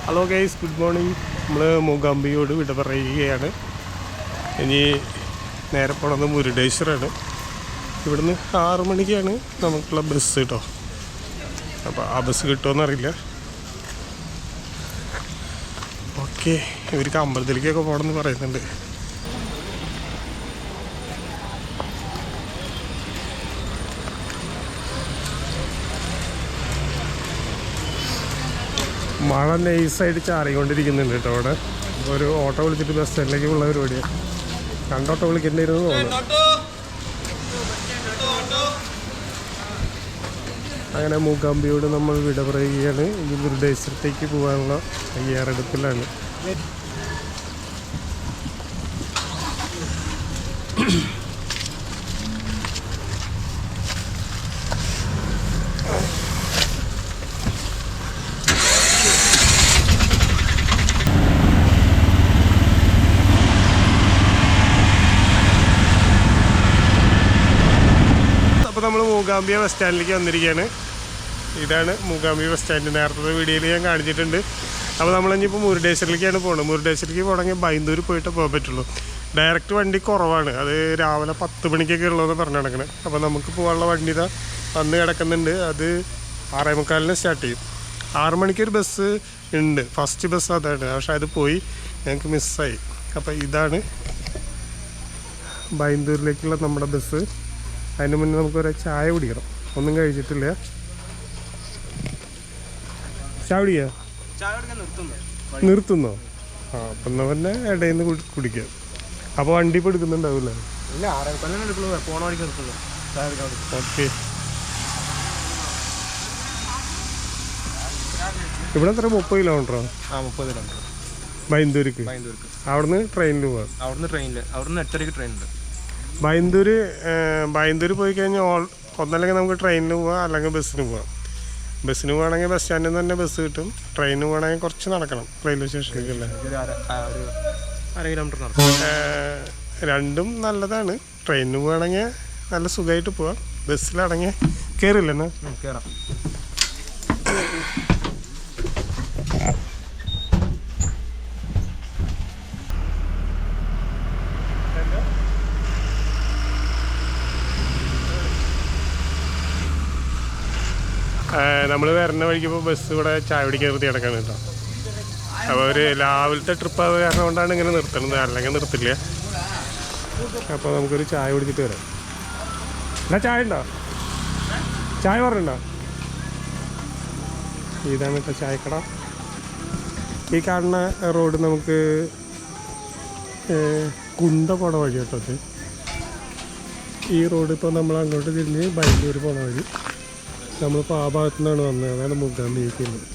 Hello guys, good morning. നമ്മൾ മൂകാംബിയോട് വിട പറയുകയാണ്. ഇനി നേരെ പോണത് മുരുടേശ്വറാണ്. ഇവിടുന്ന് 6 മണിക്കാണ് നമുക്കുള്ള ബസ് കേട്ടോ. അപ്പോൾ ആ ബസ് കിട്ടുമോയെന്നറിയില്ല. ഓക്കെ, ഇവർക്ക് അമ്പലത്തിലേക്കൊക്കെ പോകണമെന്ന് പറയുന്നുണ്ട്. മഴ നൈസായിട്ട് ചാറിക്കൊണ്ടിരിക്കുന്നുണ്ട് കേട്ടോ. അവിടെ ഒരു ഓട്ടോ വിളിച്ചിട്ട് ബസ് സ്റ്റാൻഡിലേക്ക് ഉള്ള പരിപാടിയാണ്. 2 ഓട്ടോ വിളിക്കേണ്ടിയിരുന്നു തോന്നുന്നു. അങ്ങനെ മൂകാംബിയോട് നമ്മൾ വിട പറയുകയാണ്. ഇനി മുരുടേശ്വരത്തേക്ക് പോകാനുള്ള തയ്യാറെടുപ്പിലാണ്. അപ്പോൾ നമ്മൾ മൂകാംബിയ ബസ് സ്റ്റാൻഡിലേക്ക് വന്നിരിക്കുകയാണ്. ഇതാണ് മൂകാംബിയ ബസ് സ്റ്റാൻഡ്. നേരത്തെ വീഡിയോയിൽ ഞാൻ കാണിച്ചിട്ടുണ്ട്. അപ്പോൾ നമ്മളിപ്പോൾ മുരുടേശ്വരിലേക്കാണ് പോകുന്നത്. മുരുടേശ്വരിലേക്ക് പോകണമെങ്കിൽ ബൈന്ദൂർ പോയിട്ട് പോകാൻ പറ്റുള്ളൂ. ഡയറക്റ്റ് വണ്ടി കുറവാണ്. അത് രാവിലെ 10 മണിക്കൊക്കെ ഉള്ളതെന്ന് പറഞ്ഞു നടക്കണത്. അപ്പോൾ നമുക്ക് പോകാനുള്ള വണ്ടി ഇതാ വന്ന് കിടക്കുന്നുണ്ട്. അത് 6:45 സ്റ്റാർട്ട് ചെയ്യും. 6 മണിക്കൊരു ബസ് ഉണ്ട്, ഫസ്റ്റ് ബസ് അതാണ്. പക്ഷേ അത് പോയി, ഞങ്ങൾക്ക് മിസ്സായി. അപ്പോൾ ഇതാണ് ബൈന്ദൂരിലേക്കുള്ള നമ്മുടെ ബസ്. അതിന് മുന്നേ നമുക്കൊരു ചായ കുടിക്കണം. ഒന്നും കഴിച്ചിട്ടില്ല. ചായ കുടിക്കുക നിർത്തുന്നോ? ആ, അപ്പം എന്നാൽ പിന്നെ ഇടയിൽ നിന്ന് കുടിക്കാം. അപ്പോൾ വണ്ടി ഇപ്പോൾ എടുക്കുന്നുണ്ടാവില്ലേ? ഓക്കെ. ഇവിടെ എത്ര 30 കിലോമീറ്ററോ? 30 കിലോമീറ്റർ ബൈന്ദൂർക്ക്. അവിടുന്ന് ട്രെയിനിൽ പോവാം. അവിടുന്ന് 8:30 ട്രെയിൻ ഉണ്ട്. ബൈന്ദൂർ പോയി കഴിഞ്ഞാൽ ഒന്നല്ലെങ്കിൽ നമുക്ക് ട്രെയിനിന് പോവാം, അല്ലെങ്കിൽ ബസ്സിന് പോവാം. ബസ്സിന് പോകണമെങ്കിൽ ബസ് സ്റ്റാൻഡിൽ നിന്ന് തന്നെ ബസ് കിട്ടും. ട്രെയിനിന് പോകണമെങ്കിൽ കുറച്ച് നടക്കണം റെയിൽവേ സ്റ്റേഷനിലേക്കല്ലേ. 1/2 കിലോമീറ്റർ. രണ്ടും നല്ലതാണ്. ട്രെയിനിന് പോകണമെങ്കിൽ നല്ല സുഖമായിട്ട് പോവാം. ബസ്സിലാണെങ്കിൽ കയറില്ലെന്നാ കയറാം. നമ്മൾ വരുന്ന വഴിക്കിപ്പോൾ ബസ് ഇവിടെ ചായ പിടിക്കാൻ നിർത്തി കിടക്കാണ് കേട്ടോ. അപ്പോൾ ഒരു രാവിലത്തെ ട്രിപ്പ് ആയത് കാരണം കൊണ്ടാണ് ഇങ്ങനെ നിർത്തുന്നത്, അല്ലെങ്കിൽ നിർത്തില്ല. അപ്പോൾ നമുക്കൊരു ചായ കുടിച്ചിട്ട് വരാം. എന്നാ ചായ ഉണ്ടോ? ചായ പറഞ്ഞുണ്ടോ? ഇതാണ് കേട്ടോ ചായക്കട. ഈ കാണുന്ന റോഡ് നമുക്ക് കുണ്ട പോണ വഴി കേട്ടോ. അത് ഈ റോഡ് ഇപ്പോൾ നമ്മൾ അങ്ങോട്ട് തിരിഞ്ഞ് ബൈന്ദൂർ പോണ വഴി. നമ്മളിപ്പോൾ ആ ഭാഗത്തു നിന്നാണ് വന്നത്. അതാണ് മൂകാംബിയേക്കുള്ളത്.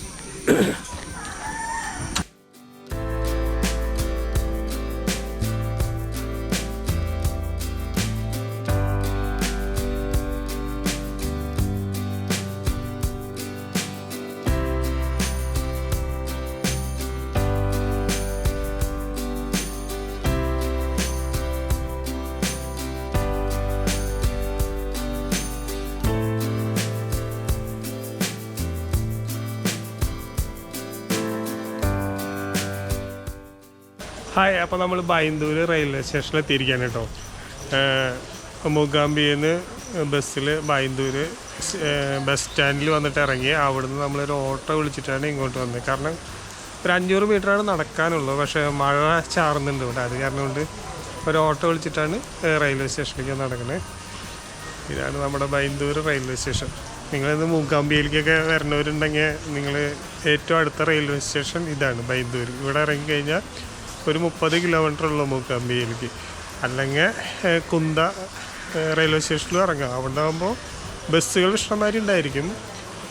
ഹായ്, അപ്പോൾ നമ്മൾ ബൈന്ദൂർ റെയിൽവേ സ്റ്റേഷനിൽ എത്തിയിരിക്കുകയാണ് കേട്ടോ. മൂകാംബിയിൽ നിന്ന് ബസ്സിൽ ബൈന്ദൂർ ബസ് സ്റ്റാൻഡിൽ വന്നിട്ട് ഇറങ്ങി അവിടുന്ന് നമ്മളൊരു ഓട്ടോ വിളിച്ചിട്ടാണ് ഇങ്ങോട്ട് വന്നത്. കാരണം ഒരു 500 മീറ്ററാണ് നടക്കാനുള്ളത്. പക്ഷേ മഴ ചാറുന്നുണ്ട് ഇവിടെ. അത് കാരണം കൊണ്ട് ഒരു ഓട്ടോ വിളിച്ചിട്ടാണ് റെയിൽവേ സ്റ്റേഷനിലേക്ക് നടക്കുന്നത്. ഇതാണ് നമ്മുടെ ബൈന്ദൂർ റെയിൽവേ സ്റ്റേഷൻ. നിങ്ങളിന്ന് മൂകാംബിയിലേക്കൊക്കെ വരുന്നവരുണ്ടെങ്കിൽ നിങ്ങൾ ഏറ്റവും അടുത്ത റെയിൽവേ സ്റ്റേഷൻ ഇതാണ് ബൈന്ദൂർ. ഇവിടെ ഇറങ്ങിക്കഴിഞ്ഞാൽ ഒരു 30 കിലോമീറ്റർ ഉള്ളൂ മൂകാംബിയിലേക്ക്. അല്ലെങ്കിൽ കുന്ദ റെയിൽവേ സ്റ്റേഷനിലും ഇറങ്ങാം. അവിടെ ആകുമ്പോൾ ബസ്സുകൾ ഇഷ്ടംമാതിരി ഉണ്ടായിരിക്കും,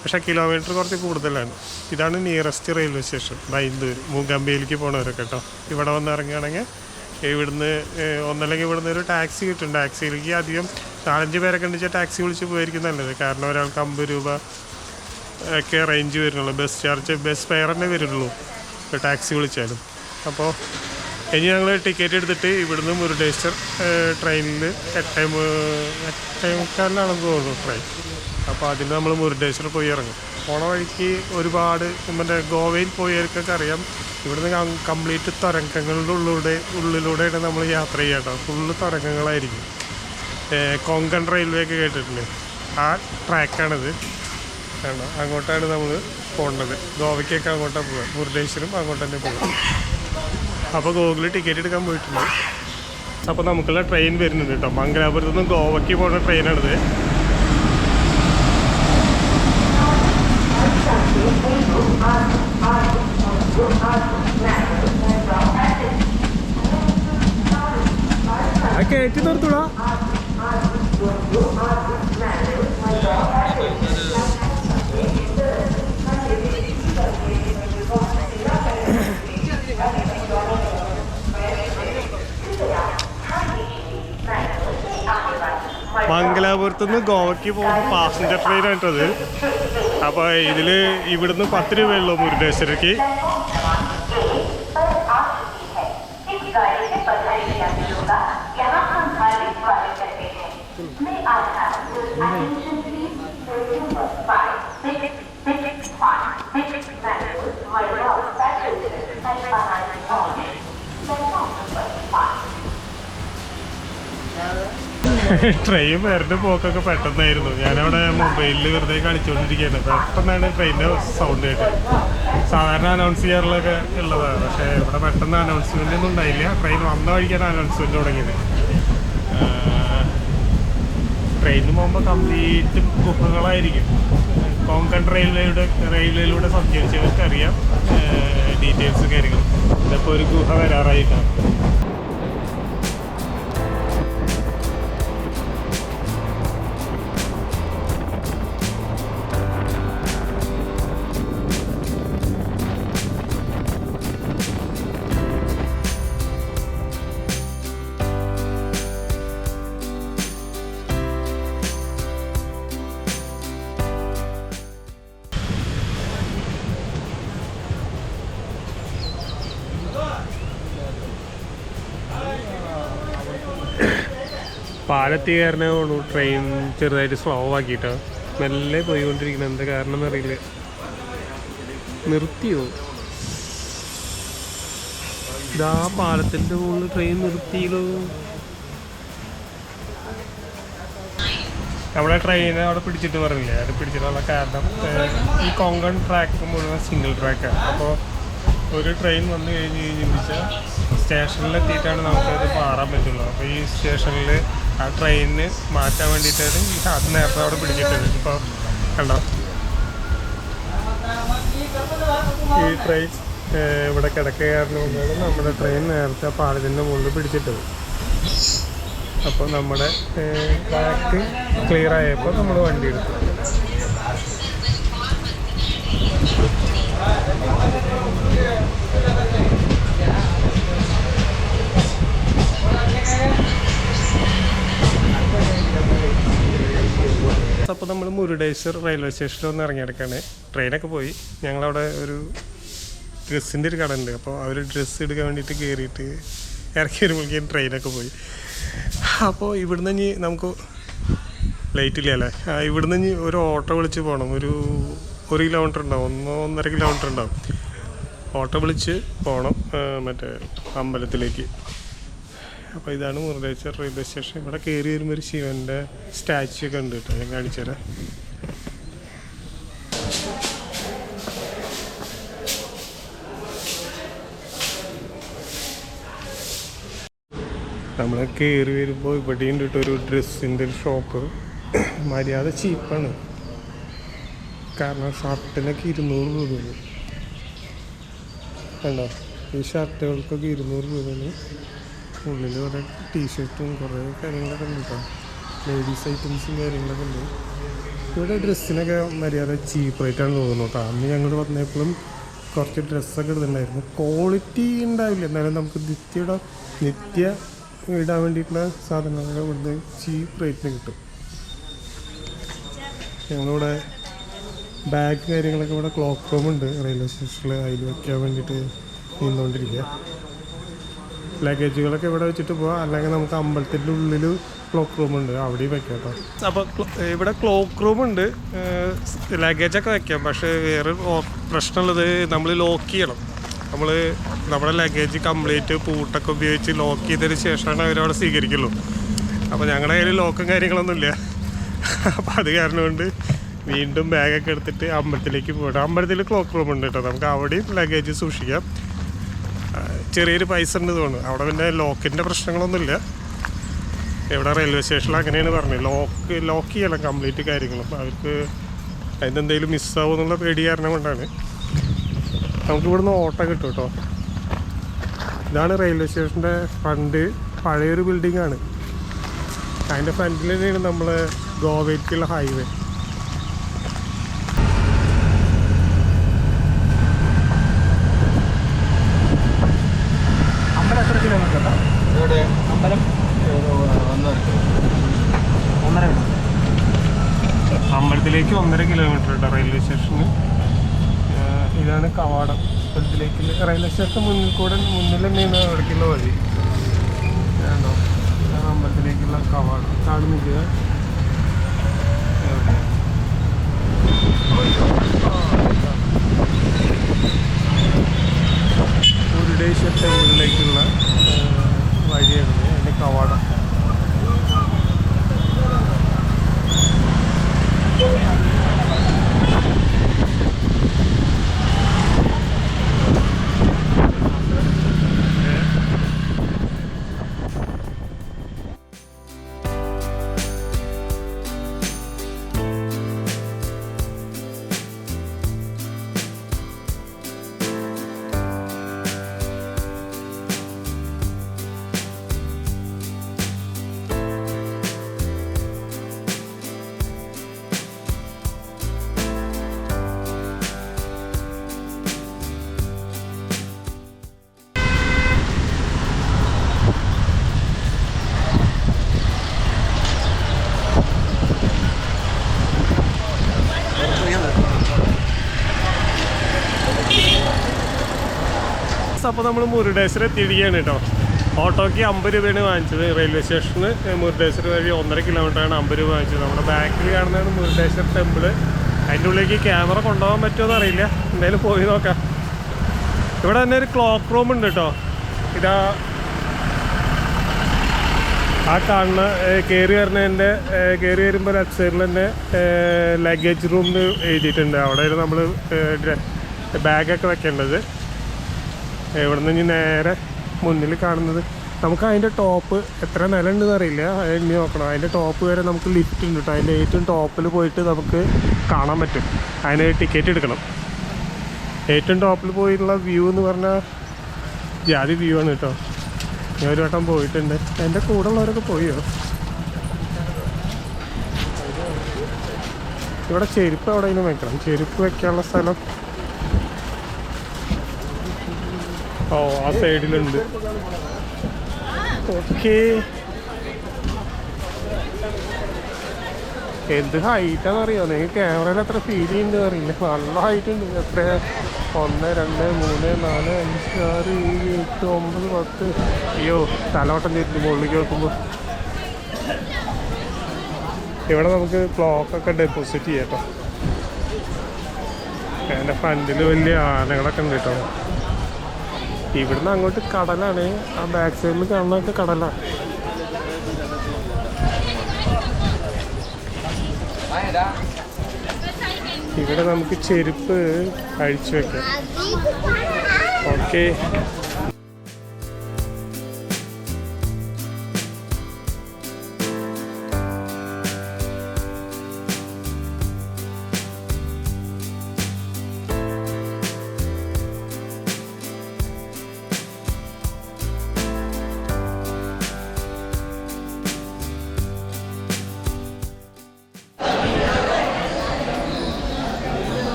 പക്ഷേ കിലോമീറ്റർ കുറച്ച് കൂടുതലാണ്. ഇതാണ് നിയറസ്റ്റ് റെയിൽവേ സ്റ്റേഷൻ ബൈന്ദൂർ. മൂകാംബിയിലേക്ക് പോകണവരൊക്കെ കേട്ടോ. ഇവിടെ വന്ന് ഇറങ്ങുകയാണെങ്കിൽ ഇവിടുന്ന് ഒന്നല്ലെങ്കിൽ ഇവിടുന്ന് ഒരു ടാക്സി കിട്ടും. ടാക്സിയിലേക്ക് അധികം 4-5 പേരൊക്കെ ഉണ്ടെച്ചാൽ ടാക്സി വിളിച്ച് പോയിരിക്കും നല്ലത്. കാരണം ഒരാൾക്ക് 50 രൂപ ഒക്കെ റേഞ്ച് വരുന്നുള്ളൂ. ബസ് ചാർജ് ബസ് ഫെയർ തന്നെ വരുള്ളൂ ടാക്സി വിളിച്ചാലും. അപ്പോൾ ഇനി ഞങ്ങൾ ടിക്കറ്റ് എടുത്തിട്ട് ഇവിടുന്ന് മുരുടേശ്വർ ട്രെയിനിൽ 8:45 തോന്നുന്നു ട്രെയിൻ. അപ്പോൾ അതിന് നമ്മൾ മുരുടേശ്വർ പോയി ഇറങ്ങും. പോണ വഴിക്ക് ഒരുപാട് മറ്റേ ഗോവയിൽ പോയവർക്കൊക്കെ അറിയാം, ഇവിടുന്ന് കംപ്ലീറ്റ് തരംഗങ്ങളുടെ ഉള്ളിലൂടെയാണ് നമ്മൾ യാത്ര ചെയ്യുക കേട്ടോ. ഫുള്ള് തരംഗങ്ങളായിരിക്കും. കൊങ്കൺ റെയിൽവേ ഒക്കെ കേട്ടിട്ടുണ്ട്, ആ ട്രാക്കാണിത് വേണ്ട. അങ്ങോട്ടാണ് നമ്മൾ പോകേണ്ടത്. ഗോവയ്ക്കൊക്കെ അങ്ങോട്ടാണ് പോവുക, മുരുടേശ്വരം അങ്ങോട്ട് തന്നെ പോകും. അപ്പോൾ ഗൂഗിളിൽ ടിക്കറ്റ് എടുക്കാൻ പോയിട്ടുണ്ട്. അപ്പോൾ നമുക്കുള്ള ട്രെയിൻ വരുന്നുണ്ട് കേട്ടോ. മംഗലാപുരത്ത് നിന്ന് ഗോവയ്ക്ക് പോകുന്ന ട്രെയിനാണിത്. കയറ്റി നിർത്തൂടാ. മംഗലാപുരത്ത് നിന്ന് ഗോവയ്ക്ക് പോകുന്ന പാസഞ്ചർ ട്രെയിനായിട്ടത്. അപ്പോൾ ഇതിൽ ഇവിടുന്ന് 10 രൂപയുള്ളൂ മുരുടേശ്വരയ്ക്ക്. ട്രെയിൻ വരേണ്ട പോക്കൊക്കെ പെട്ടെന്നായിരുന്നു. ഞാനവിടെ മൊബൈലിൽ വെറുതെ കളിച്ചുകൊണ്ടിരിക്കുകയാണ്. പെട്ടെന്നാണ് ട്രെയിനിൻ്റെ സൗണ്ട് കേട്ടത്. സാധാരണ അനൗൺസ് ചെയ്യാറുള്ളതൊക്കെ ഉള്ളതാണ്, പക്ഷേ ഇവിടെ പെട്ടെന്ന് അനൗൺസ്മെൻ്റ് ഒന്നും ഉണ്ടായില്ല. ട്രെയിൻ വന്ന വഴിക്കാണ് അനൗൺസ്മെൻറ്റ് തുടങ്ങിയത്. ട്രെയിനിന് പോകുമ്പോൾ കംപ്ലീറ്റ് ഗുഹകളായിരിക്കും. കൊങ്കൺ റെയിൽവേയിലൂടെ സഞ്ചരിച്ചവർക്ക് അറിയാം ഡീറ്റെയിൽസ് കാര്യങ്ങൾ. ഇതിപ്പോൾ ഒരു ഗുഹ വരാറായിട്ടാണ്. പാലത്തി കാരണമാണ് ട്രെയിൻ ചെറുതായിട്ട് സ്ലോ ആക്കിയിട്ടാണ് മെല്ലെ പോയിക്കൊണ്ടിരിക്കുന്നത്. എന്താ കാരണം എന്നറിയില്ല. നിർത്തിയോ? ഇതാ പാലത്തിൻ്റെ മുകളിൽ ട്രെയിൻ നിർത്തിയല്ലോ. നമ്മുടെ ട്രെയിനെ അവിടെ പിടിച്ചിട്ട് പറഞ്ഞില്ലേ, അത് പിടിച്ചിട്ടുള്ള കാരണം ഈ കൊങ്കൺ ട്രാക്ക് മുഴുവൻ സിംഗിൾ ട്രാക്കാണ്. അപ്പോൾ ഒരു ട്രെയിൻ വന്നു കഴിഞ്ഞാൽ സ്റ്റേഷനിലെത്തിയിട്ടാണ് നമുക്കത് മാറാൻ പറ്റുള്ളൂ. അപ്പോൾ ഈ സ്റ്റേഷനിൽ ആ ട്രെയിനിന് മാറ്റാൻ വേണ്ടിയിട്ടാണ് അത് നേരത്തെ അവിടെ പിടിച്ചിട്ടത്. ഇപ്പോൾ കണ്ടോ, ഈ ട്രെയിൻ ഇവിടെ കിടക്കുക കാരണം കൊണ്ടാണ് നമ്മുടെ ട്രെയിൻ നേരത്തെ പാലത്തിൻ്റെ മുകളിൽ പിടിച്ചിട്ടത്. അപ്പോൾ നമ്മുടെ ട്രാക്ക് ക്ലിയർ ആയപ്പോൾ നമ്മൾ വണ്ടി എടുത്തു. അപ്പോൾ നമ്മൾ മുരുടേശ്വർ റെയിൽവേ സ്റ്റേഷനിൽ ഒന്ന് ഇറങ്ങിയെടുക്കുകയാണ്. ട്രെയിനൊക്കെ പോയി. ഞങ്ങളവിടെ ഒരു ഡ്രസ്സിൻ്റെ ഒരു കട ഉണ്ട്. അപ്പോൾ അവർ ഡ്രസ്സ് എടുക്കാൻ വേണ്ടിയിട്ട് കയറിയിട്ട് ഇറക്കി വരുമ്പോഴേക്കും ട്രെയിനൊക്കെ പോയി. അപ്പോൾ ഇവിടുന്ന് ഇനി നമുക്ക് ലേറ്റ് ഇല്ല അല്ലേ, ഇവിടുന്ന് ഇനി ഒരു ഓട്ടോ വിളിച്ച് പോകണം. ഒരു കിലോമീറ്റർ ഉണ്ടാവും, 1.5 കിലോമീറ്റർ ഉണ്ടാവും. ഓട്ടോ വിളിച്ച് പോകണം മറ്റേ അമ്പലത്തിലേക്ക്. അപ്പോൾ ഇതാണ് മുരുടേശ്വർ റെയിൽവേ സ്റ്റേഷൻ. ഇവിടെ കയറി വരുമ്പോൾ ഒരു ശിവൻ്റെ സ്റ്റാച്യു ഒക്കെ ഉണ്ട് കേട്ടോ, ഞാൻ കാണിച്ചു തരാം. നമ്മൾ കയറി വരുമ്പോൾ ഇവിടെ ഉണ്ട് ഒരു ഡ്രസ്സിൻ്റെ ഒരു ഷോപ്പ്. മര്യാദ ചീപ്പാണ്, കാരണം ഷർട്ടിനൊക്കെ 200 രൂപയാണ്. കണ്ടോ, ഈ ഷർട്ടുകൾക്കൊക്കെ 200 രൂപയാണ്. ഉള്ളിൽ കുറേ ടീഷർട്ടും കുറേ കാര്യങ്ങളൊക്കെ ഉണ്ട് കേട്ടോ. ലേഡീസ് ഐറ്റംസും കാര്യങ്ങളൊക്കെ ഉണ്ട്. ഇവിടെ ഡ്രസ്സിനൊക്കെ മര്യാദ ചീപ്പ് റേറ്റാണ് തോന്നുന്നു കേട്ടോ. അന്ന് ഞങ്ങൾ വന്നപ്പോഴും കുറച്ച് ഡ്രസ്സൊക്കെ ഇടുന്നുണ്ടായിരുന്നു. ക്വാളിറ്റി ഉണ്ടാവില്ല, എന്നാലും നമുക്ക് നിത്യ ഇടാൻ വേണ്ടിയിട്ടുള്ള സാധനങ്ങളൊക്കെ ഇവിടുന്ന് ചീപ്പ് റേറ്റിന് കിട്ടും. ഞങ്ങളിവിടെ ബാഗ് കാര്യങ്ങളൊക്കെ ഇവിടെ ക്ലോക്ക് റൂം ഉണ്ട് റെയിൽവേ സ്റ്റേഷനിൽ, അതിൽ വയ്ക്കാൻ വേണ്ടിയിട്ട് നിന്നുകൊണ്ടിരിക്കുക. ലഗേജുകളൊക്കെ ഇവിടെ വെച്ചിട്ട് പോകാം, അല്ലെങ്കിൽ നമുക്ക് അമ്പലത്തിൻ്റെ ഉള്ളിൽ ക്ലോക്ക് റൂം ഉണ്ട്, അവിടെയും വെക്കാം കേട്ടോ. അപ്പോൾ ഇവിടെ ക്ലോക്ക് റൂം ഉണ്ട്, ലഗേജൊക്കെ വെക്കാം. പക്ഷേ വേറെ പ്രശ്നമുള്ളത് നമ്മൾ ലോക്ക് ചെയ്യണം. നമ്മുടെ ലഗേജ് കംപ്ലീറ്റ് പൂട്ടൊക്കെ ഉപയോഗിച്ച് ലോക്ക് ചെയ്തതിന് ശേഷമാണ് അവരവിടെ സ്വീകരിക്കുള്ളൂ. അപ്പോൾ ഞങ്ങളുടെ കയ്യിൽ ലോക്കും കാര്യങ്ങളൊന്നുമില്ല. അപ്പോൾ അത് കാരണം കൊണ്ട് വീണ്ടും ബാഗൊക്കെ എടുത്തിട്ട് അമ്പലത്തിലേക്ക് പോകണം. അമ്പലത്തിൽ ക്ലോക്ക് റൂം ഉണ്ട് കേട്ടോ, നമുക്ക് അവിടെയും ലഗേജ് സൂക്ഷിക്കാം. ചെറിയൊരു പൈസ ഉണ്ട് തോന്നുന്നു അവിടെ. പിന്നെ ലോക്കിൻ്റെ പ്രശ്നങ്ങളൊന്നുമില്ല. ഇവിടെ റെയിൽവേ സ്റ്റേഷനിൽ അങ്ങനെയാണ് പറഞ്ഞത്, ലോക്ക് ചെയ്യണം കംപ്ലീറ്റ് കാര്യങ്ങളും. അവർക്ക് അതിനെന്തെങ്കിലും മിസ്സാവും എന്നുള്ള പേടി കാരണം കൊണ്ടാണ്. നമുക്ക് ഇവിടുന്ന് ഓട്ടോ കിട്ടും കേട്ടോ. ഇതാണ് റെയിൽവേ സ്റ്റേഷൻ്റെ ഫ്രണ്ട്, പഴയൊരു ബിൽഡിങ്ങാണ്. അതിൻ്റെ ഫ്രണ്ടിൽ തന്നെയാണ് നമ്മൾ ഗോവയിലേക്കുള്ള ഹൈവേ. അമ്പലം എത്ര കിലോമീറ്റർ? അമ്പലം 1.5 അമ്പലത്തിലേക്ക് 1.5 കിലോമീറ്റർ കേട്ടോ റെയിൽവേ സ്റ്റേഷന്. ഇതാണ് കവാടം. അമ്പലത്തിലേക്ക് റെയിൽവേ സ്റ്റേഷൻ മുന്നിൽ തന്നെയാണ് അവിടേക്കുള്ള വഴി. ആണോ, ഇതാണ് അമ്പലത്തിലേക്കുള്ള കവാടം. കാണുന്നില്ല മുരുടേശ്വര ടെമ്പിളിലേക്കുള്ള വഴിയാണ് അതിൻ്റെ കവാടം. അപ്പോൾ നമ്മൾ മുരുടേശ്വരം എത്തിയിരിക്കുകയാണ് കേട്ടോ. ഓട്ടോയ്ക്ക് 50 രൂപയാണ് വാങ്ങിച്ചത്. റെയിൽവേ സ്റ്റേഷന് മുരുടേശ്വരം വഴി 1.5 കിലോമീറ്ററാണ് 50 രൂപ വാങ്ങിച്ചത്. നമ്മുടെ ബാക്കിൽ കാണുന്നതാണ് മുരുടേശ്വര ടെമ്പിള്. അതിൻ്റെ ഉള്ളിലേക്ക് ക്യാമറ കൊണ്ടുപോകാൻ പറ്റുമോ എന്നറിയില്ല, എന്തായാലും പോയി നോക്കാം. ഇവിടെ തന്നെ ഒരു ക്ലോക്ക് റൂം ഉണ്ട് കേട്ടോ. ഇതാ ആ കാണുന്ന കയറി വരുമ്പോൾ ലെഫ്റ്റ് സൈഡിൽ തന്നെ ലഗേജ് റൂം എഴുതിയിട്ടുണ്ട്. അവിടെയാണ് നമ്മൾ ബാഗൊക്കെ വെക്കേണ്ടത്. ഇവിടെ നിന്ന് ഇനി നേരെ മുന്നിൽ കാണുന്നത് നമുക്ക് അതിൻ്റെ ടോപ്പ് എത്ര നില ഉണ്ടെന്ന് അറിയില്ല, എണ്ണി നോക്കണം. അതിൻ്റെ ടോപ്പ് വരെ നമുക്ക് ലിഫ്റ്റ് ഉണ്ട് കേട്ടോ. അതിൻ്റെ ഏറ്റവും ടോപ്പിൽ പോയിട്ട് നമുക്ക് കാണാൻ പറ്റും. അതിന് ടിക്കറ്റ് എടുക്കണം. ഏറ്റവും ടോപ്പിൽ പോയിട്ടുള്ള വ്യൂ എന്ന് പറഞ്ഞാൽ ജാതി വ്യൂ ആണ് കേട്ടോ. ഞാൻ ഒരു വട്ടം പോയിട്ടുണ്ട്. എൻ്റെ കൂടെ ഉള്ളവരൊക്കെ പോയോ? ഇവിടെ ചെരുപ്പ് എവിടെയെങ്കിലും വെക്കണം, ചെരുപ്പ് വെക്കാനുള്ള സ്ഥലം. ഓ, ആ സൈഡിലുണ്ട്. ഓക്കെ, എന്ത് ഹൈറ്റാന്ന് അറിയോ നിങ്ങൾക്ക്? ക്യാമറയിൽ എത്ര ഫീൽ ചെയ്യുന്നുണ്ടെന്ന് അറിയില്ല. നല്ല ഹൈറ്റ് ഉണ്ട്. എത്ര 1 2 3 4 5 6 7 8 9 10. അയ്യോ, തലവട്ടം ചെയ്തിട്ട് മുകളിലേക്ക് വെക്കുമ്പോൾ. ഇവിടെ നമുക്ക് ക്ലോക്കൊക്കെ ഡെപ്പോസിറ്റ് ചെയ്യാം കേട്ടോ. എൻ്റെ ഫ്രണ്ടിൽ വലിയ ആനകളൊക്കെ ഉണ്ട് കേട്ടോ. ഇവിടുന്ന് അങ്ങോട്ട് കടലാണ്. ആ ബാക്ക് സൈഡിൽ കാണുന്നതൊക്കെ കടലാണ്. ഇവിടെ നമുക്ക് ചെരുപ്പ് അഴിച്ചു വെക്കാം. ഓക്കെ,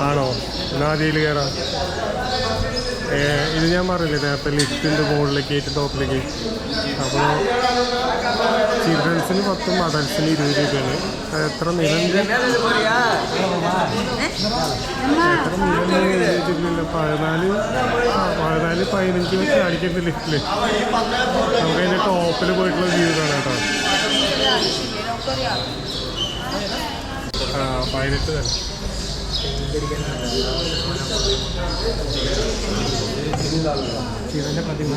ആണോ? എന്നാ അതിൽ കയറാം. ഇത് ഞാൻ പറഞ്ഞില്ലേ നേരത്തെ ലിഫ്റ്റിൻ്റെ മുകളിലേക്ക് ഏറ്റവും ടോപ്പിലേക്ക്. അപ്പോൾ ചിൽഡ്രൻസിന് 10 അഡൽട്സിന് 20 രൂപയാണ്. എത്ര നിലണ്ട് 14-15 വെച്ച് അടിക്കേണ്ട ലിഫ്റ്റിൽ നമുക്ക് അതിൻ്റെ ടോപ്പിൽ പോയിട്ടുള്ള വ്യൂ കാണാം കേട്ടോ. 18 തന്നെ. ശിവന്റെ പ്രതിമ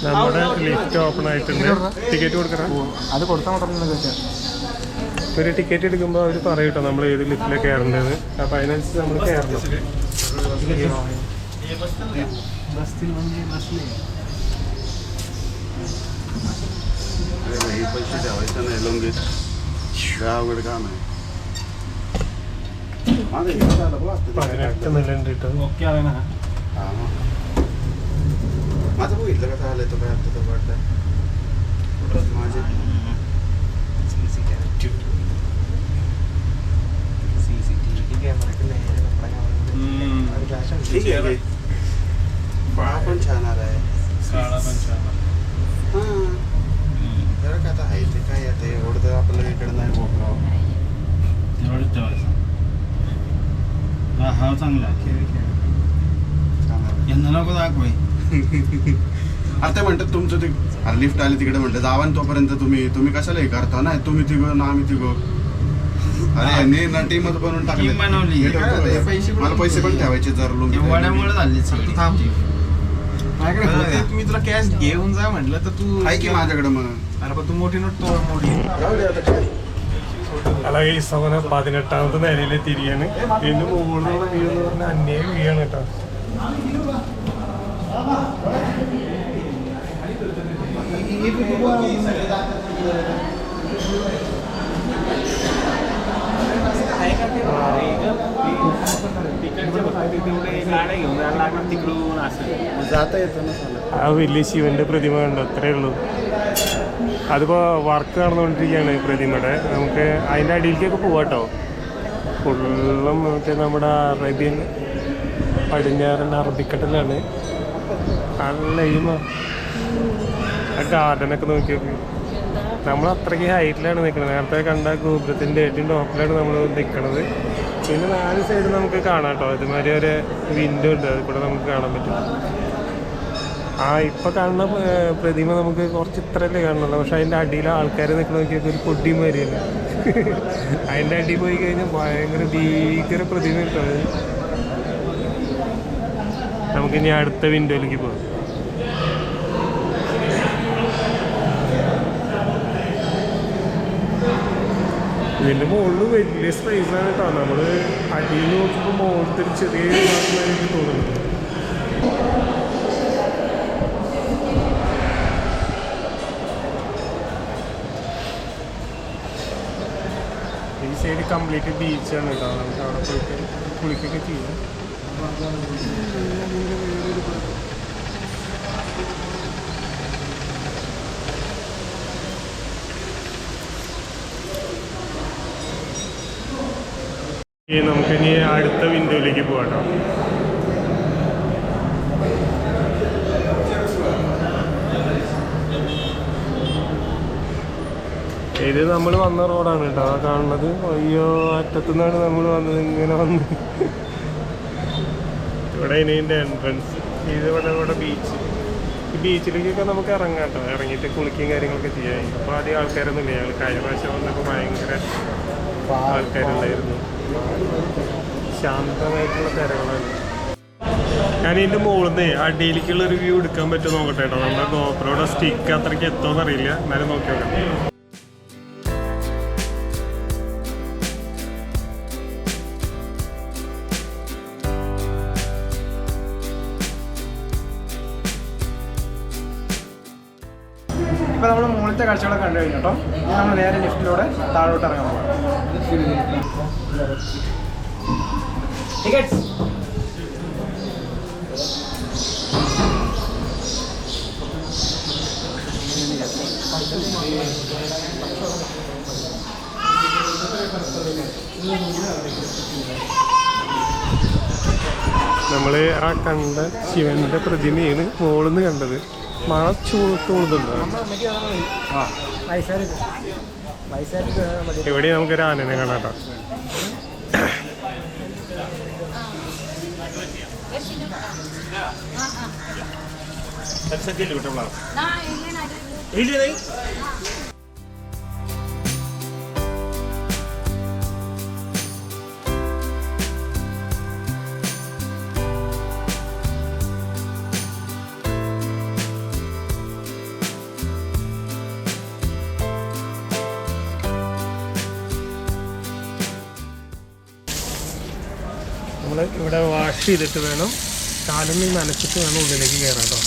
നമ്മുടെ ലിഫ്റ്റ് ഓപ്പൺ ആയിട്ടുണ്ട്. ടിക്കറ്റ് കൊടുക്കണം. അത് കൊടുത്താൽ മാത്രം ഒരു ടിക്കറ്റ് എടുക്കുമ്പോൾ അവർ പറയും കേട്ടോ നമ്മൾ ഏത് ലിഫ്റ്റിലാണ് കയറേണ്ടത്. അപ്പോൾ അതിനനുസരിച്ച് നമ്മൾ കയറണം. पैसे ठेवायचं नाही लंगेच अवघड काम आहे. 18 നിലയുണ്ട് കേട്ടോ. माझं बघितलं कसं आलंय तो काय आता तो वाटतं माझे ठीक आहे. काळा पण छान आलाय. हां जरा काय आता आहे ते काय आता एवढं तर आपल्याला इकडं नाही बोकराव एवढंच ठेवायचं. हा चांगला यांना नको दाखवाय. आता म्हणतात तुमचं ते लिफ्ट आले तिकडे म्हटलं जावा ना तोपर्यंत तुम्ही कशाला हे करता ना तुम्ही तिघं ना आम्ही तिघं. अरे यांनी ना टीमच बनवून टाकली. मला पैसे पण ठेवायचे जर वड्यामुळे झाली मी तुला कॅश घेऊन जा म्हटलं तर तू आहे की माझ्याकडे मग. अरे पण तू मोठी नोट तो मोठी అలాగే ഈ സമയം 18ാമത്തെ നിലയിൽ തിരിയാണ്. ഇതിന് മുകളിലുള്ള വ്യൂ എന്ന് പറഞ്ഞാൽ അന്യ വ്യൂ ആണ് കേട്ടോ. तिकडून असं जाता येतं ना. ആ വലിയ ശിവന്റെ പ്രതിമ കണ്ടോ, അത്രയേ ഉള്ളൂ. അതിപ്പോൾ വർക്ക് നടന്നുകൊണ്ടിരിക്കുകയാണ് പ്രതിമയുടെ. നമുക്ക് അതിൻ്റെ അടിയിലേക്കൊക്കെ പോവാട്ടോ. ഫുള്ളും മറ്റേ നമ്മുടെ അറേബ്യൻ പടിഞ്ഞാറൻ അറബിക്കടലാണ്. നല്ല എയിമാ. ആ ഗാർഡനൊക്കെ നോക്കിയൊക്കെ നമ്മൾ അത്രയ്ക്ക് ഹൈറ്റിലാണ് നിൽക്കുന്നത്. നേരത്തെ കണ്ട ഗോപുരത്തിൻ്റെ ഏറ്റവും ടോപ്പിലാണ് നമ്മൾ നിൽക്കുന്നത്. പിന്നെ 4 സൈഡ് നമുക്ക് കാണാം കേട്ടോ. ഇതുമാതിരി ഒരു വിൻഡോ ഉണ്ട്, അത് കൂടെ നമുക്ക് കാണാൻ പറ്റും. ഇപ്പം കാണുന്ന പ്രതിമ നമുക്ക് കുറച്ച് ഇത്രയല്ലേ കാണുന്നുള്ളൂ. പക്ഷെ അതിൻ്റെ അടിയിൽ ആൾക്കാർ നിൽക്കുന്ന നോക്കിയൊക്കെ ഒരു പൊടി മാതിരിയല്ല. അതിൻ്റെ അടിയിൽ പോയി കഴിഞ്ഞാൽ ഭയങ്കര ഭീകര പ്രതിമ കിട്ടുന്നത്. നമുക്കിനി അടുത്ത വിൻഡോയിലേക്ക് പോകാം. ഇതിൻ്റെ മുകളിൽ വലിയ സ്പേസാണ് കേട്ടോ. നമ്മൾ അടിയിൽ നോക്കുമ്പോൾ മുകളിലത്തെ ഒരു ചെറിയ ഭാഗമായിട്ട് തോന്നുന്നുണ്ട്. ഈ സൈഡ് കംപ്ലീറ്റ് ബീച്ചാണ് കേട്ടോ. നമുക്ക് അവിടെ പോയിട്ട് കുളിക്കൊക്കെ ചെയ്യാം. നമുക്കിനി അടുത്ത വിൻഡോയിലേക്ക് പോകാട്ടോ. ഇത് നമ്മൾ വന്ന റോഡാണ് കേട്ടോ ആ കാണുന്നത്. അയ്യോ, അറ്റത്തുനിന്നാണ് നമ്മൾ വന്നത്. ഇങ്ങനെ വന്ന് ഇവിടെ ഇതിൻ്റെ എൻട്രൻസ്. ഇവിടെ ബീച്ച്. ഈ ബീച്ചിലേക്കൊക്കെ നമുക്ക് ഇറങ്ങാം കേട്ടോ. ഇറങ്ങിയിട്ട് കുളിക്കുകയും കാര്യങ്ങളൊക്കെ ചെയ്യാം. അപ്പോൾ ആദ്യം ആൾക്കാരൊന്നും ഇല്ല. ഞങ്ങൾ കഴിഞ്ഞ പ്രാവശ്യം വന്നപ്പോൾ ഭയങ്കര ആൾക്കാരുണ്ടായിരുന്നു. ശാന്തമായിട്ടുള്ള തിരകളാണ്. ഞാൻ ഇതിൻ്റെ മുകളിൽ നിന്ന് അടിയിലേക്കുള്ള ഒരു വ്യൂ എടുക്കാൻ പറ്റുമോ നോക്കട്ടെ കേട്ടോ. നമ്മുടെ ഗോപ്രോയുടെ സ്റ്റിക്ക് അത്രയ്ക്ക് എത്തുമെന്ന് അറിയില്ല, എന്നാലും നോക്കി നോക്കാം. ഇപ്പോൾ നമ്മൾ മുകളിലത്തെ കാഴ്ചകളൊക്കെ കണ്ടു കഴിഞ്ഞു കേട്ടോ. നമ്മൾ നേരെ ലിഫ്റ്റിലൂടെ താഴോട്ട് ഇറങ്ങാൻ പോകാം. ടിക്കറ്റ്സ് നമ്മൾ ആ കണ്ട ശിവന്റെ പ്രതിമയാണ് മുകളിൽ നിന്ന് കണ്ടത്. മഴ ചൂടുന്നുണ്ടോ? ഇവിടെ നമുക്കൊരു ആനനെ കാണാട്ടോ. നമ്മൾ ഇവിടെ വാഷ് ചെയ്തിട്ട് വേണം, കാലൊന്നും നനച്ചിട്ട് വേണം ഉള്ളിലേക്ക് കയറാം കേട്ടോ.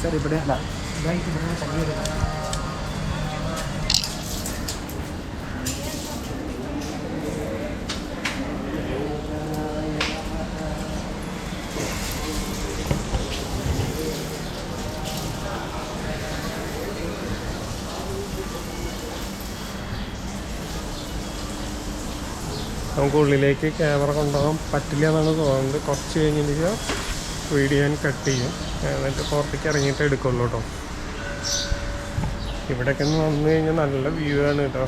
സാർ ഇവിടെ അല്ല നമുക്ക് ഉള്ളിലേക്ക് ക്യാമറ കൊണ്ടുപോകാൻ പറ്റില്ല എന്നാണ് തോന്നുന്നത്. കുറച്ച് കഴിഞ്ഞിട്ട് വീഡിയോ ഞാൻ കട്ട് ചെയ്യും, എന്നിട്ട് പുറത്തേക്ക് ഇറങ്ങിയിട്ട് എടുക്കുള്ളൂ കേട്ടോ. ഇവിടേക്ക് വന്നു കഴിഞ്ഞാൽ നല്ല വ്യൂ ആണ് കേട്ടോ.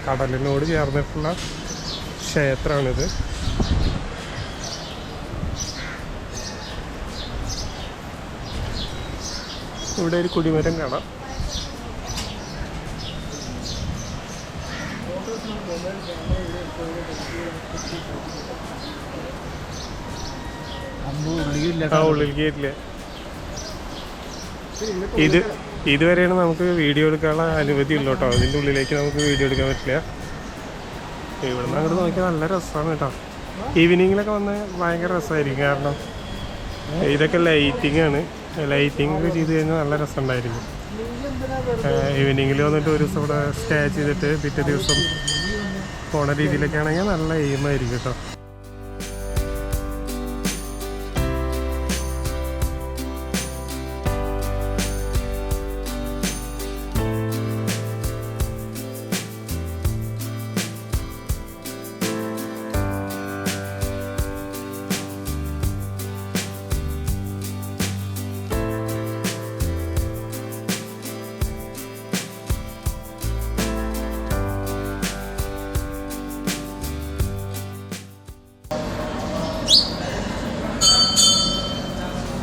കടലിനോട് ചേർന്നിട്ടുള്ള ക്ഷേത്രമാണിത്. ഇവിടെ ഒരു കൊടിമരം കാണാം. ഉള്ളിൽ കയറ്റില്ല. ഇതുവരെയാണ് നമുക്ക് വീഡിയോ എടുക്കാനുള്ള അനുമതി ഉള്ളൂ കേട്ടോ. അതിൻ്റെ ഉള്ളിലേക്ക് നമുക്ക് വീഡിയോ എടുക്കാൻ പറ്റില്ല. ഇവിടെ നിന്ന് അങ്ങോട്ട് നോക്കിയാൽ നല്ല രസമാണ് കേട്ടോ. ഈവനിങ്ങിലൊക്കെ വന്ന് ഭയങ്കര രസമായിരിക്കും. കാരണം ഇതൊക്കെ ലൈറ്റിംഗ് ആണ്. ലൈറ്റിംഗ് ഒക്കെ ചെയ്ത് കഴിഞ്ഞാൽ നല്ല രസമുണ്ടായിരിക്കും. ഈവനിങ്ങിൽ വന്നിട്ട് ഒരു ദിവസം ഇവിടെ സ്റ്റേ ചെയ്തിട്ട് പിറ്റേ ദിവസം പോണ രീതിയിലൊക്കെ ആണെങ്കിൽ നല്ല എയിമായിരിക്കും കേട്ടോ.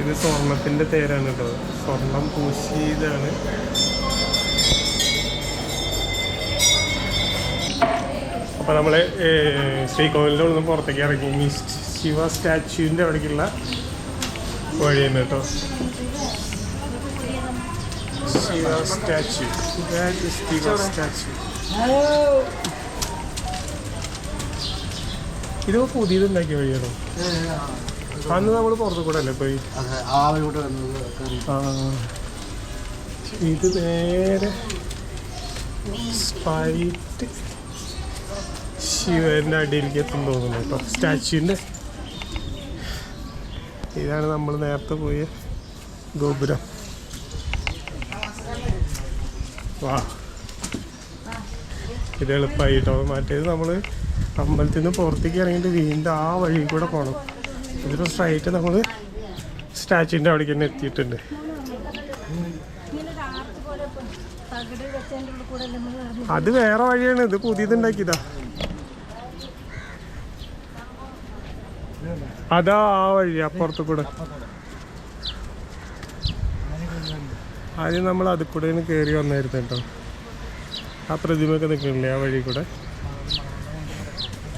ഇത് സ്വർണത്തിൻ്റെ തേരാണ് കേട്ടോ. സ്വർണം പൂശിയതാണ്. അപ്പോൾ നമ്മൾ ശ്രീകോവിലിൻ്റെ ഉള്ളിൽ നിന്ന് പുറത്തേക്ക് ഇറങ്ങി ശിവ സ്റ്റാച്യൂവിൻ്റെ അവിടേക്കുള്ള വഴിയാണ് കേട്ടോ. Shiva statue, Shiva statue. ഇത് പുതിയതുണ്ടാക്കിയ വഴിയാണോ? അന്ന് നമ്മൾ പുറത്തു കൂടെ അല്ലേ പോയി? ഇത് നേരെ സ്പൈറ്റ് ശിവന്റെ അടിയിലേക്ക് എത്തും തോന്നുന്നു കേട്ടോ, സ്റ്റാച്യൂവിൻ്റെ. ഇതാണ് നമ്മൾ നേരത്തെ പോയ ഗോപുരം. വാ, ഇത് എളുപ്പമായി കേട്ടോ. മറ്റേത് നമ്മൾ അമ്പലത്തിൽ നിന്ന് പുറത്തേക്ക് ഇറങ്ങിയിട്ട് വീണ്ടും ആ വഴി കൂടെ പോകണം. ഇതിപ്പോൾ സ്ട്രൈറ്റ് നമ്മൾ സ്റ്റാച്യൂവിൻ്റെ അവിടേക്ക് തന്നെ എത്തിയിട്ടുണ്ട്. അത് വേറെ വഴിയാണ്, ഇത് പുതിയതുണ്ടാക്കിയതാ. അതാ ആ വഴി അപ്പുറത്ത് കൂടെ. ആദ്യം നമ്മൾ അതിൽ കൂടെ കയറി വന്നായിരുന്നു കേട്ടോ. ആ പ്രതിമയൊക്കെ നിൽക്കണില്ലേ ആ വഴി കൂടെ.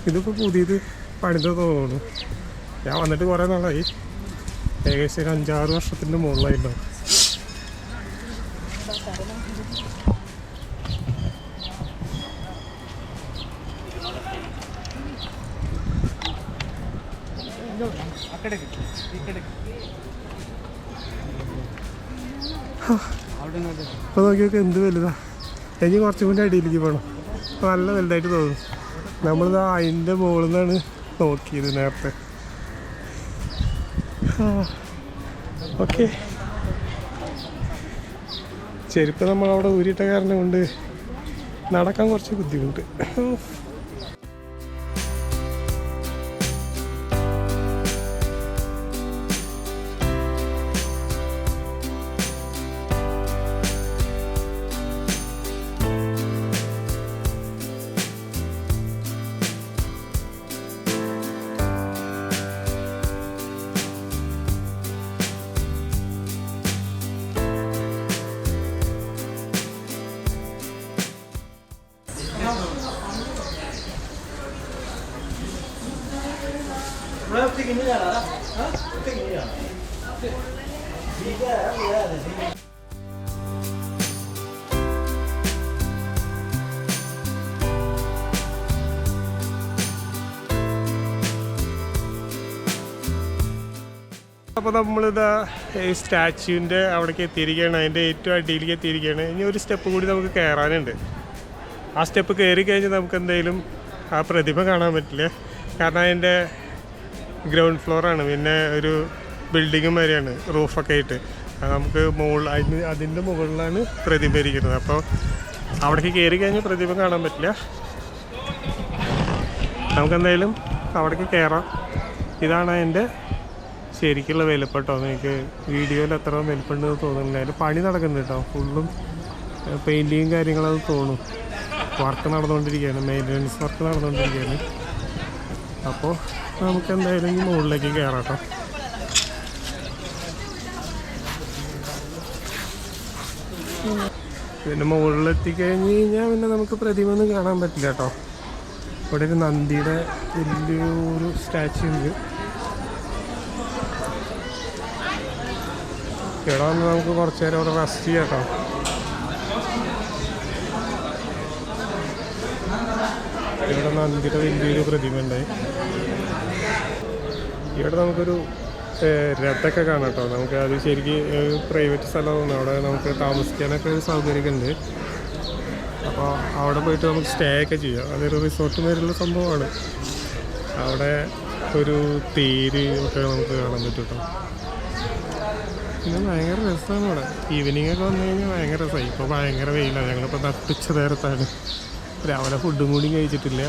ഇതിപ്പോൾ പുതിയത് പണിത് തോന്നുന്നു. ഞാൻ വന്നിട്ട് കുറേ നാളായി, ഏകദേശം ഒരു 5-6 വർഷത്തിൻ്റെ മുകളിലായിട്ടുണ്ടാവും. അപ്പോൾ നോക്കിയൊക്കെ എന്ത് വലുതാ. എനിക്ക് കുറച്ചും കൂടി അടിയിലേക്ക് പോകണം. അപ്പോൾ നല്ല വലുതായിട്ട് തോന്നും. നമ്മളിത് അതിൻ്റെ മുകളിൽ നിന്നാണ് നോക്കിയത് നേരത്തെ. ഓക്കെ, ചെരുപ്പ് നമ്മളവിടെ ഊരിയിട്ട കാരണം കൊണ്ട് നടക്കാൻ കുറച്ച് ബുദ്ധിമുട്ട്. അപ്പോൾ നമ്മളിതാ ഈ സ്റ്റാച്യൂവിൻ്റെ അവിടേക്ക് എത്തിയിരിക്കുകയാണ്, അതിൻ്റെ ഏറ്റവും അടിയിലേക്ക് എത്തിയിരിക്കുകയാണ്. ഇനി ഒരു സ്റ്റെപ്പ് കൂടി നമുക്ക് കയറാനുണ്ട്. ആ സ്റ്റെപ്പ് കയറി കഴിഞ്ഞാൽ നമുക്ക് എന്തായാലും ആ പ്രതിമ കാണാൻ പറ്റില്ല, കാരണം അതിൻ്റെ ഗ്രൗണ്ട് ഫ്ലോറാണ്, പിന്നെ ഒരു ബിൽഡിങ്ങും വരെയാണ് റൂഫൊക്കെ ആയിട്ട്. നമുക്ക് അതിൻ്റെ മുകളിലാണ് പ്രതിമ ഇരിക്കുന്നത്. അപ്പോൾ അവിടേക്ക് കയറി കഴിഞ്ഞാൽ പ്രതിമ കാണാൻ പറ്റില്ല. നമുക്കെന്തായാലും അവിടേക്ക് കയറാം. ഇതാണ് അതിൻ്റെ ശരിക്കുള്ള വലുപ്പട്ടോ. നിങ്ങൾക്ക് വീഡിയോയിൽ എത്ര വലുപ്പമുണ്ടെന്ന് തോന്നുന്നില്ല. അതിൽ പണി നടക്കുന്നുണ്ട് കേട്ടോ, ഫുള്ളും പെയിൻറ്റിങ്ങും കാര്യങ്ങളത് തോന്നും. വർക്ക് നടന്നുകൊണ്ടിരിക്കുകയാണ്, മെയിൻ്റനൻസ് വർക്ക് നടന്നുകൊണ്ടിരിക്കുകയാണ്. അപ്പോൾ നമുക്ക് എന്തായാലും മുകളിലേക്ക് കയറാം കേട്ടോ. പിന്നെ മുകളിലെത്തിക്കഴിഞ്ഞ് കഴിഞ്ഞാൽ പിന്നെ നമുക്ക് പ്രതിമ ഒന്നും കാണാൻ പറ്റില്ല കേട്ടോ. ഇവിടെ ഒരു നന്ദിയുടെ വലിയൊരു സ്റ്റാച്യു ഉണ്ട്. ഇവിടെ വന്ന് നമുക്ക് കുറച്ച് നേരം അവിടെ റെസ്റ്റ് ചെയ്യാം കേട്ടോ. ഇവിടെ നന്ദിയുടെ വലിയൊരു പ്രതിമ ഉണ്ടായി. ഇവിടെ നമുക്കൊരു രഥമൊക്കെ കാണാം കേട്ടോ. നമുക്ക് അത് ശരിക്കും പ്രൈവറ്റ് സ്ഥലമാണ്, അവിടെ നമുക്ക് താമസിക്കാനൊക്കെ ഒരു സൗകര്യമൊക്കെ ഉണ്ട്. അപ്പോൾ അവിടെ പോയിട്ട് നമുക്ക് സ്റ്റേ ഒക്കെ ചെയ്യാം. അതൊരു റിസോർട്ട് മേലുള്ള സംഭവമാണ്. അവിടെ ഒരു തേര് ഒക്കെ നമുക്ക് കാണാൻ പറ്റും കേട്ടോ. പിന്നെ ഭയങ്കര രസമാണ് ഇവിടെ. ഈവനിങ് ഒക്കെ വന്നു കഴിഞ്ഞാൽ ഭയങ്കര രസമായി. ഇപ്പോൾ ഭയങ്കര വെയിലാണ്. ഞങ്ങളിപ്പോൾ നട്ടുച്ച നേരത്താണ്, രാവിലെ ഫുഡും കൂടി കഴിച്ചിട്ടില്ല.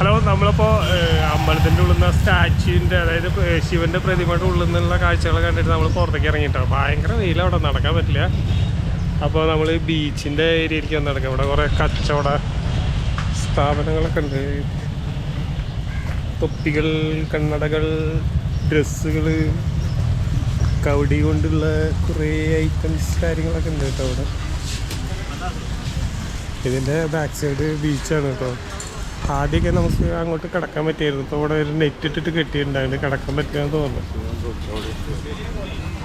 ഹലോ, നമ്മളിപ്പോൾ അമ്പലത്തിൻ്റെ ഉള്ളിൽ നിന്ന് സ്റ്റാച്യൂവിൻ്റെ, അതായത് ശിവൻ്റെ പ്രതിമയുടെ ഉള്ളിൽ നിന്നുള്ള കാഴ്ചകൾ കണ്ടിട്ട് നമ്മൾ പുറത്തേക്ക് ഇറങ്ങിയിട്ടോ. ഭയങ്കര വെയിലവിടെ, നടക്കാൻ പറ്റില്ല. അപ്പോൾ നമ്മൾ ബീച്ചിൻ്റെ ഏരിയയിലേക്ക് വന്ന് നടക്കാം. ഇവിടെ കുറേ കച്ചവട സ്ഥാപനങ്ങളൊക്കെ ഉണ്ട്. തൊപ്പികൾ, കണ്ണടകൾ, ഡ്രസ്സുകൾ, കവടി കൊണ്ടുള്ള കുറേ ഐറ്റംസ് കാര്യങ്ങളൊക്കെ ഉണ്ട് കേട്ടോ ഇവിടെ. ഇതിൻ്റെ ബാക്ക് സൈഡ് ബീച്ചാണ് കേട്ടോ. ആദ്യമൊക്കെ നമുക്ക് അങ്ങോട്ട് കിടക്കാൻ പറ്റിയായിരുന്നു. ഇപ്പോൾ ഇവിടെ ഒരു നെറ്റ് ഇട്ടിട്ട് കെട്ടിയിട്ടുണ്ടായിരുന്നു, കിടക്കാൻ പറ്റില്ലെന്ന് തോന്നുന്നു.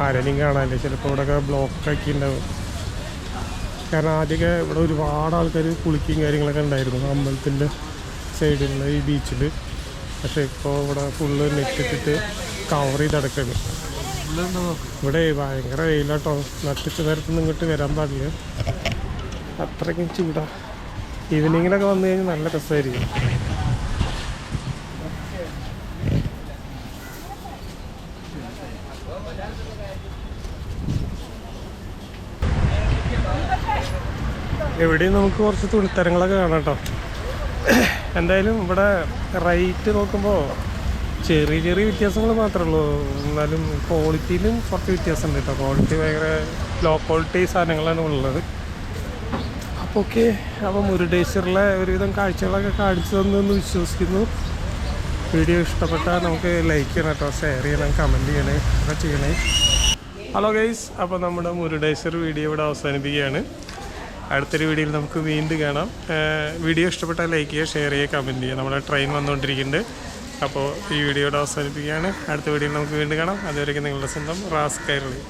ആരെയും കാണാനില്ല, ചിലപ്പോൾ ഇവിടെയൊക്കെ ബ്ലോക്കാക്കി ഉണ്ടാവും. കാരണം ആദ്യമൊക്കെ ഇവിടെ ഒരുപാട് ആൾക്കാർ കുളിക്കുകയും കാര്യങ്ങളൊക്കെ ഉണ്ടായിരുന്നു അമ്പലത്തിൻ്റെ സൈഡിലുള്ള ഈ ബീച്ചിൽ. പക്ഷെ ഇപ്പോൾ ഇവിടെ ഫുള്ള് നെറ്റിട്ടിട്ട് കവർ ചെയ്ത് അടക്കാണ്. ഇവിടെ ഭയങ്കര വെയിലാട്ടോ. നട്ടിച്ച നേരത്തൊന്നും ഇങ്ങോട്ട് വരാൻ പാടില്ല, അത്രയ്ക്കും ചൂടാ. ഈവനിങ്ങിലൊക്കെ വന്നു കഴിഞ്ഞാൽ നല്ല രസമായിരിക്കും. എവിടെയും നമുക്ക് കുറച്ച് തുണിത്തരങ്ങളൊക്കെ കാണാം കേട്ടോ. എന്തായാലും ഇവിടെ റേറ്റ് നോക്കുമ്പോൾ ചെറിയ ചെറിയ വ്യത്യാസങ്ങൾ മാത്രമേ ഉള്ളൂ. എന്നാലും ക്വാളിറ്റിയിലും കുറച്ച് വ്യത്യാസമുണ്ട് കേട്ടോ. ക്വാളിറ്റി ഭയങ്കര ലോ ക്വാളിറ്റി സാധനങ്ങളാണ് ഉള്ളത്. അപ്പോൾ ഓക്കെ, അപ്പോൾ മുരുടേശ്വറിലെ ഒരുവിധം കാഴ്ചകളൊക്കെ കാണിച്ചു തന്നെന്ന് വിശ്വസിക്കുന്നു. വീഡിയോ ഇഷ്ടപ്പെട്ടാൽ നമുക്ക് ലൈക്ക് ചെയ്യണം കേട്ടോ, ഷെയർ ചെയ്യണം, കമൻറ്റ് ചെയ്യണേ, ഒക്കെ ചെയ്യണേ. ഹലോ ഗൈസ്, അപ്പോൾ നമ്മുടെ മുരുടേശ്വർ വീഡിയോ ഇവിടെ അവസാനിപ്പിക്കുകയാണ്. അടുത്തൊരു വീഡിയോയിൽ നമുക്ക് വീണ്ടും കാണാം. വീഡിയോ ഇഷ്ടപ്പെട്ടാൽ ലൈക്ക് ചെയ്യുക, ഷെയർ ചെയ്യുക, കമൻറ്റ് ചെയ്യുക. നമ്മുടെ ട്രെയിൻ വന്നുകൊണ്ടിരിക്കുന്നുണ്ട്. അപ്പോൾ ഈ വീഡിയോയുടെ അവസാനിപ്പിക്കുകയാണ്. അടുത്ത വീഡിയോയിൽ നമുക്ക് വീണ്ടും കാണാം. അതുവരെയ്ക്കും നിങ്ങളുടെ സ്വന്തം റാസ് കൈരളി.